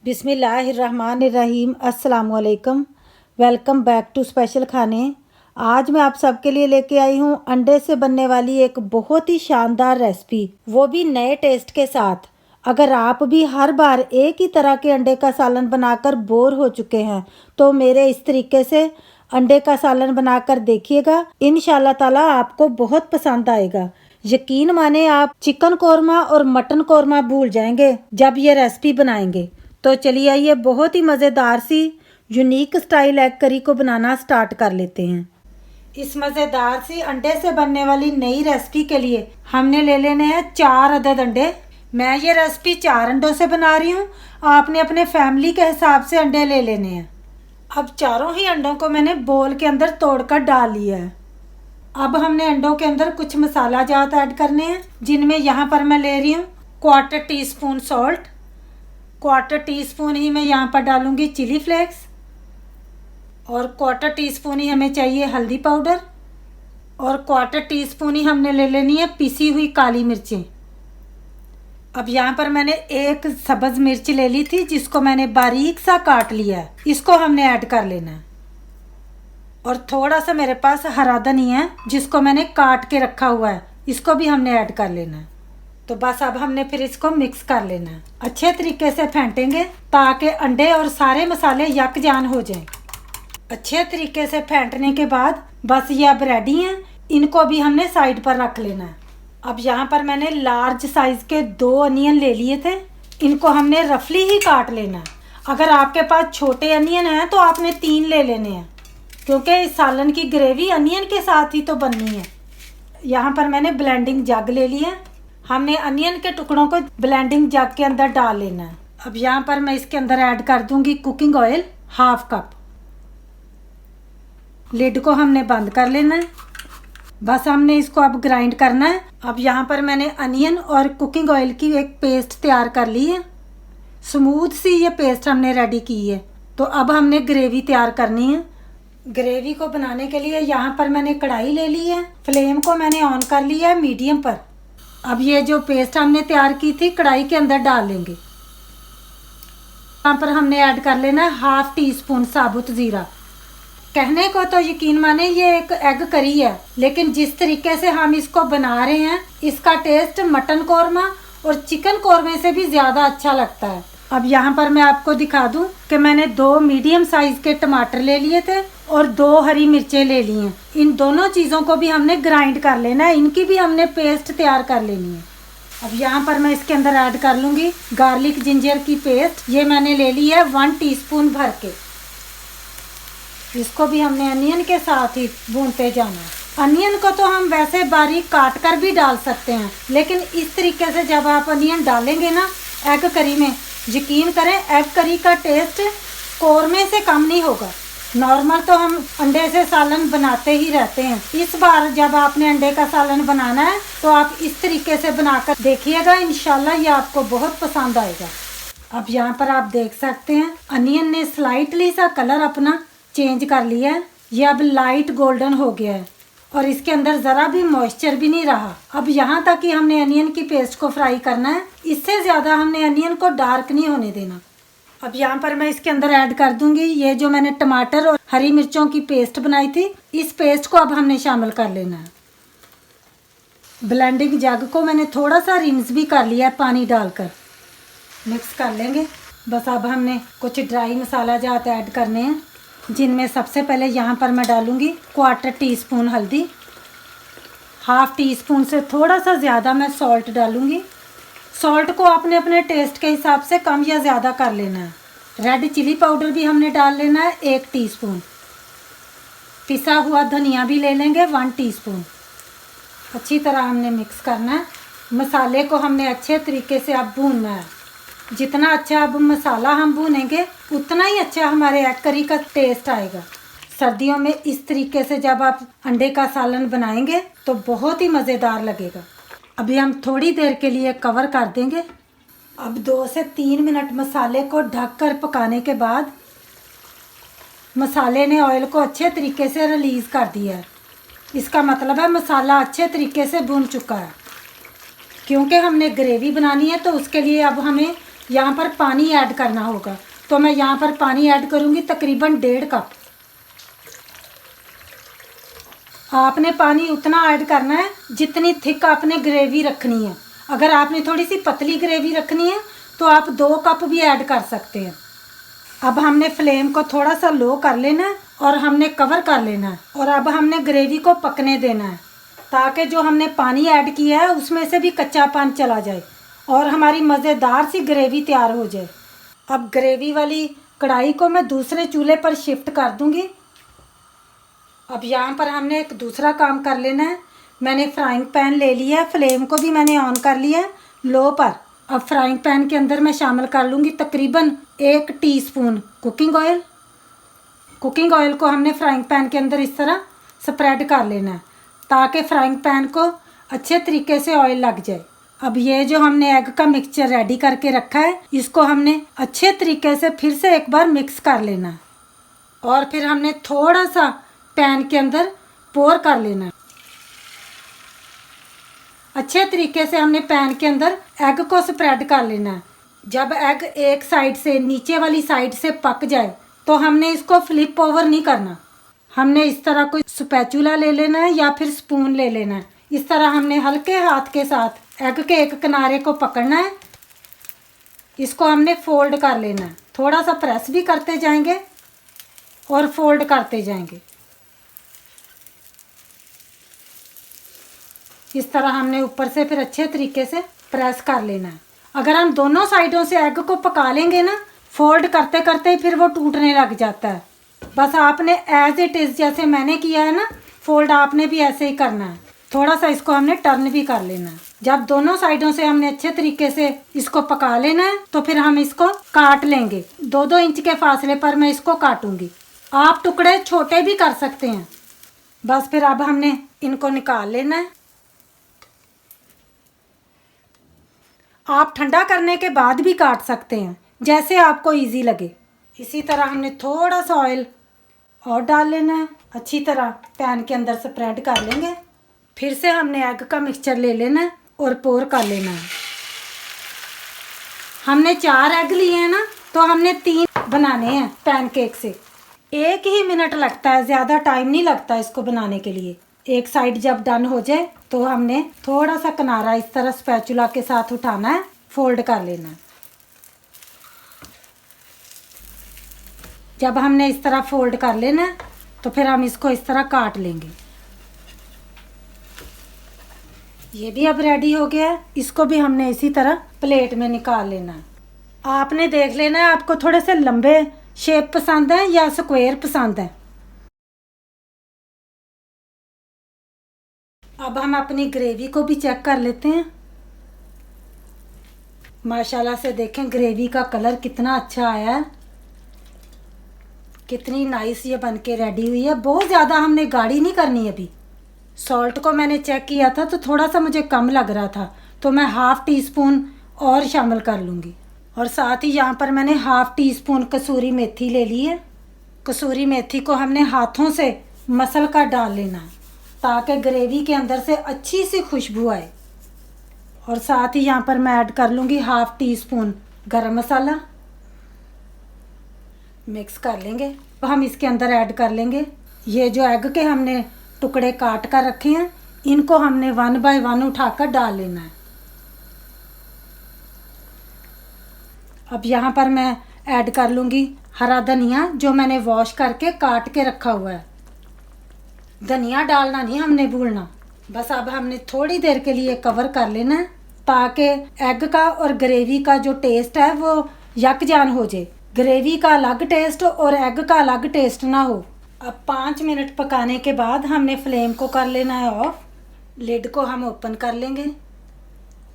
बिस्मिल्लाहिर्रहमानिर्रहीम। अस्सलाम वालेकुम। वेलकम बैक टू स्पेशल खाने। आज मैं आप सबके लिए लेके आई हूँ अंडे से बनने वाली एक बहुत ही शानदार रेसिपी, वो भी नए टेस्ट के साथ। अगर आप भी हर बार एक ही तरह के अंडे का सालन बनाकर बोर हो चुके हैं तो मेरे इस तरीके से अंडे का सालन बनाकर देखिएगा। इंशाल्लाह ताला आपको बहुत पसंद आएगा। यकीन माने आप चिकन कोरमा और मटन कोरमा भूल जाएंगे जब ये रेसिपी बनाएंगे। तो चलिए आइए बहुत ही मज़ेदार सी यूनिक स्टाइल एग करी को बनाना स्टार्ट कर लेते हैं। इस मज़ेदार सी अंडे से बनने वाली नई रेसिपी के लिए हमने ले लेने हैं 4 अदद अंडे। मैं ये रेसिपी 4 अंडों से बना रही हूँ। आपने अपने फैमिली के हिसाब से अंडे ले लेने हैं। अब चारों ही अंडों को मैंने बोल के अंदर तोड़कर डाल लिया है। अब हमने अंडों के अंदर कुछ मसाला जात ऐड करने हैं, जिनमें यहाँ पर मैं ले रही हूँ 1/4 टीस्पून सॉल्ट, 1/4 टीस्पून ही मैं यहाँ पर डालूंगी चिली फ्लेक्स, और 1/4 टीस्पून ही हमें चाहिए हल्दी पाउडर, और 1/4 टीस्पून ही हमने ले लेनी है पिसी हुई काली मिर्चें। अब यहाँ पर मैंने एक सब्ज मिर्च ले ली थी जिसको मैंने बारीक सा काट लिया है, इसको हमने ऐड कर लेना है। और थोड़ा सा मेरे पास हरा धनिया है जिसको मैंने काट के रखा हुआ है, इसको भी हमने ऐड कर लेना है। तो बस अब हमने फिर इसको मिक्स कर लेना है। अच्छे तरीके से फेंटेंगे ताकि अंडे और सारे मसाले यकजान हो जाएं। अच्छे तरीके से फेंटने के बाद बस ये अब रेडी हैं। इनको भी हमने साइड पर रख लेना है। अब यहाँ पर मैंने लार्ज साइज के 2 अनियन ले लिए थे, इनको हमने रफली ही काट लेना है। अगर आपके पास छोटे अनियन हैं तो आपने 3 ले लेने हैं, क्योंकि इस सालन की ग्रेवी अनियन के साथ ही तो बननी है। यहाँ पर मैंने ब्लेंडिंग जग ले लिया है। हमने अनियन के टुकड़ों को ब्लेंडिंग जग के अंदर डाल लेना है। अब यहाँ पर मैं इसके अंदर ऐड कर दूंगी कुकिंग ऑयल 1/2 कप। लिड को हमने बंद कर लेना है। बस हमने इसको अब ग्राइंड करना है। अब यहाँ पर मैंने अनियन और कुकिंग ऑयल की एक पेस्ट तैयार कर ली है। स्मूथ सी ये पेस्ट हमने रेडी की है। तो अब हमने ग्रेवी तैयार करनी है। ग्रेवी को बनाने के लिए यहाँ पर मैंने कढ़ाई ले ली है। फ्लेम को मैंने ऑन कर लिया है मीडियम पर। अब ये जो पेस्ट हमने तैयार की थी कढ़ाई के अंदर डाल लेंगे। यहाँ पर हमने ऐड कर लेना है 1/2 टीस्पून साबुत ज़ीरा। कहने को तो यकीन माने ये एक एग करी है, लेकिन जिस तरीके से हम इसको बना रहे हैं इसका टेस्ट मटन कोरमा और चिकन कोरमे से भी ज़्यादा अच्छा लगता है। अब यहाँ पर मैं आपको दिखा दूं कि मैंने 2 मीडियम साइज के टमाटर ले लिए थे और 2 हरी मिर्चें ले ली हैं। इन दोनों चीज़ों को भी हमने ग्राइंड कर लेना है, इनकी भी हमने पेस्ट तैयार कर लेनी है। अब यहाँ पर मैं इसके अंदर ऐड कर लूँगी गार्लिक जिंजर की पेस्ट। ये मैंने ले ली है 1 टीस्पून भर के। इसको भी हमने अनियन के साथ ही भूनते जाना है। अनियन को तो हम वैसे बारीक काट कर भी डाल सकते हैं, लेकिन इस तरीके से जब आप अनियन डालेंगे ना एग करी में, यकीन करें एग करी का टेस्ट कोरमे से कम नहीं होगा। नॉर्मल तो हम अंडे से सालन बनाते ही रहते हैं। इस बार जब आपने अंडे का सालन बनाना है तो आप इस तरीके से बनाकर देखिएगा, इंशाल्लाह ये आपको बहुत पसंद आएगा। अब यहाँ पर आप देख सकते हैं अनियन ने स्लाइटली सा कलर अपना चेंज कर लिया है। ये अब लाइट गोल्डन हो गया है और इसके अंदर ज़रा भी मॉइस्चर भी नहीं रहा। अब यहाँ तक कि हमने अनियन की पेस्ट को फ्राई करना है, इससे ज़्यादा हमने अनियन को डार्क नहीं होने देना। अब यहाँ पर मैं इसके अंदर ऐड कर दूंगी ये जो मैंने टमाटर और हरी मिर्चों की पेस्ट बनाई थी, इस पेस्ट को अब हमने शामिल कर लेना है। ब्लेंडिंग जग को मैंने थोड़ा सा रिंस भी कर लिया है पानी डालकर। मिक्स कर लेंगे। बस अब हमने कुछ ड्राई मसाला जात ऐड करने हैं, जिनमें सबसे पहले यहाँ पर मैं डालूंगी 1/4 टीस्पून हल्दी, 1/2 टीस्पून से थोड़ा सा ज़्यादा मैं सॉल्ट डालूंगी। सॉल्ट को आपने अपने टेस्ट के हिसाब से कम या ज़्यादा कर लेना है। रेड चिली पाउडर भी हमने डाल लेना है 1 टीस्पून। पिसा हुआ धनिया भी ले लेंगे 1 टीस्पून। अच्छी तरह हमने मिक्स करना है। मसाले को हमने अच्छे तरीके से अब भूनना है। जितना अच्छा अब मसाला हम भूनेंगे उतना ही अच्छा हमारे एग करी का टेस्ट आएगा। सर्दियों में इस तरीके से जब आप अंडे का सालन बनाएंगे तो बहुत ही मज़ेदार लगेगा। अभी हम थोड़ी देर के लिए कवर कर देंगे। अब 2 से 3 मिनट मसाले को ढककर पकाने के बाद मसाले ने ऑयल को अच्छे तरीके से रिलीज़ कर दिया है। इसका मतलब है मसाला अच्छे तरीके से भून चुका है। क्योंकि हमने ग्रेवी बनानी है तो उसके लिए अब हमें यहाँ पर पानी ऐड करना होगा। तो मैं यहाँ पर पानी ऐड करूँगी तकरीबन 1.5 कप। आपने पानी उतना ऐड करना है जितनी थिक आपने ग्रेवी रखनी है। अगर आपने थोड़ी सी पतली ग्रेवी रखनी है तो आप 2 कप भी ऐड कर सकते हैं। अब हमने फ्लेम को थोड़ा सा लो कर लेना है और हमने कवर कर लेना है और अब हमने ग्रेवी को पकने देना है ताकि जो हमने पानी ऐड किया है उसमें से भी कच्चापन चला जाए और हमारी मज़ेदार सी ग्रेवी तैयार हो जाए। अब ग्रेवी वाली कढ़ाई को मैं दूसरे चूल्हे पर शिफ्ट कर दूंगी। अब यहाँ पर हमने एक दूसरा काम कर लेना है। मैंने फ्राइंग पैन ले लिया है, फ्लेम को भी मैंने ऑन कर लिया है लो पर। अब फ्राइंग पैन के अंदर मैं शामिल कर लूँगी तकरीबन 1 teaspoon cooking oil. Cooking oil को हमने फ्राइंग पैन के अंदर इस तरह स्प्रेड कर लेना है ताकि फ्राइंग पैन को अच्छे तरीके से ऑयल लग जाए। अब ये जो हमने एग का मिक्सचर रेडी करके रखा है इसको हमने अच्छे तरीके से फिर से एक बार मिक्स कर लेना है और फिर हमने थोड़ा सा पैन के अंदर पोर कर लेना है। अच्छे तरीके से हमने पैन के अंदर एग को स्प्रेड कर लेना है। जब एग एक साइड से नीचे वाली साइड से पक जाए तो हमने इसको फ्लिप ओवर नहीं करना। हमने इस तरह कोई स्पैचुला ले लेना है या फिर स्पून ले लेना है। इस तरह हमने हल्के हाथ के साथ एग के एक किनारे को पकड़ना है। इसको हमने फोल्ड कर लेना है। थोड़ा सा प्रेस भी करते जाएंगे और फोल्ड करते जाएंगे। इस तरह हमने ऊपर से फिर अच्छे तरीके से प्रेस कर लेना है। अगर हम दोनों साइडों से एग को पका लेंगे ना, फोल्ड करते करते ही फिर वो टूटने लग जाता है। बस आपने एज इट इज़ जैसे मैंने किया है ना फोल्ड, आपने भी ऐसे ही करना है। थोड़ा सा इसको हमने टर्न भी कर लेना है। जब दोनों साइडों से हमने अच्छे तरीके से इसको पका लेना है तो फिर हम इसको काट लेंगे। 2-2 इंच के फासले पर मैं इसको काटूंगी। आप टुकड़े छोटे भी कर सकते हैं। बस फिर अब हमने इनको निकाल लेना है। आप ठंडा करने के बाद भी काट सकते हैं जैसे आपको इजी लगे। इसी तरह हमने थोड़ा सा ऑयल और डाल लेना है। अच्छी तरह पैन के अंदर स्प्रेड कर लेंगे। फिर से हमने एग का मिक्सचर ले लेना है और पोर कर लेना है। हमने 4 एग लिए हैं ना, तो हमने 3 बनाने हैं पैनकेक से। 1 ही मिनट लगता है, ज़्यादा टाइम नहीं लगता इसको बनाने के लिए। एक साइड जब डन हो जाए तो हमने थोड़ा सा किनारा इस तरह स्पैचुला के साथ उठाना है, फोल्ड कर लेना है। जब हमने इस तरह फोल्ड कर लेना है तो फिर हम इसको इस तरह काट लेंगे। ये भी अब रेडी हो गया है। इसको भी हमने इसी तरह प्लेट में निकाल लेना है। आपने देख लेना है आपको थोड़े से लंबे शेप पसंद है या स्क्वायर पसंद है। अब हम अपनी ग्रेवी को भी चेक कर लेते हैं। माशाल्लाह से देखें ग्रेवी का कलर कितना अच्छा आया है, कितनी नाइस ये बन के रेडी हुई है। बहुत ज़्यादा हमने गाढ़ी नहीं करनी अभी। सॉल्ट को मैंने चेक किया था तो थोड़ा सा मुझे कम लग रहा था, तो मैं ½ टीस्पून और शामिल कर लूँगी। और साथ ही यहाँ पर मैंने ½ टीस्पून कसूरी मेथी ले ली है। कसूरी मेथी को हमने हाथों से मसल कर डाल लेना है ताकि ग्रेवी के अंदर से अच्छी सी खुशबू आए। और साथ ही यहाँ पर मैं ऐड कर लूँगी ½ टीस्पून गरम मसाला। मिक्स कर लेंगे। तो हम इसके अंदर ऐड कर लेंगे ये जो एग के हमने टुकड़े काट कर रखे हैं, इनको हमने 1 बाय 1 उठाकर डाल लेना है। अब यहाँ पर मैं ऐड कर लूँगी हरा धनिया जो मैंने वॉश करके काट के रखा हुआ है। धनिया डालना नहीं हमने भूलना। बस अब हमने थोड़ी देर के लिए कवर कर लेना है ताकि एग का और ग्रेवी का जो टेस्ट है वो यकजान हो जाए। ग्रेवी का अलग टेस्ट और एग का अलग टेस्ट ना हो। अब 5 मिनट पकाने के बाद हमने फ्लेम को कर लेना है ऑफ। लिड को हम ओपन कर लेंगे।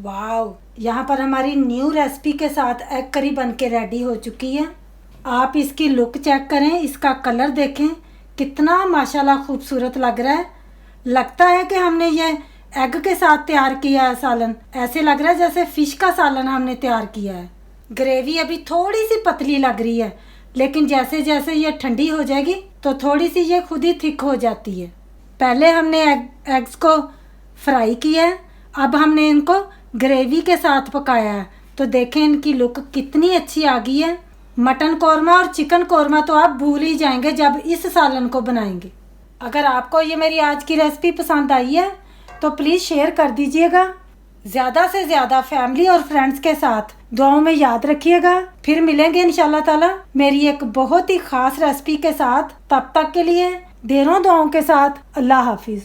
वाव, यहाँ पर हमारी न्यू रेसिपी के साथ एग करी बन के रेडी हो चुकी है। आप इसकी लुक चेक करें, इसका कलर देखें कितना माशाल्लाह खूबसूरत लग रहा है। लगता है कि हमने ये एग के साथ तैयार किया है सालन। ऐसे लग रहा है जैसे फ़िश का सालन हमने तैयार किया है। ग्रेवी अभी थोड़ी सी पतली लग रही है, लेकिन जैसे जैसे ये ठंडी हो जाएगी तो थोड़ी सी ये खुद ही थिक हो जाती है। पहले हमने एग्स को फ्राई किया है, अब हमने इनको ग्रेवी के साथ पकाया है तो देखें इनकी लुक कितनी अच्छी आ गई है। मटन कौरमा और चिकन कौरमा तो आप भूल ही जाएंगे जब इस सालन को बनाएंगे। अगर आपको ये मेरी आज की रेसिपी पसंद आई है तो प्लीज़ शेयर कर दीजिएगा। ज़्यादा से ज़्यादा फैमिली और फ्रेंड्स के साथ दुआओं में याद रखिएगा। फिर मिलेंगे इंशाल्लाह ताला मेरी एक बहुत ही ख़ास रेसिपी के साथ। तब तक के लिए ढेरों दुआओं के साथ अल्लाह हाफिज़।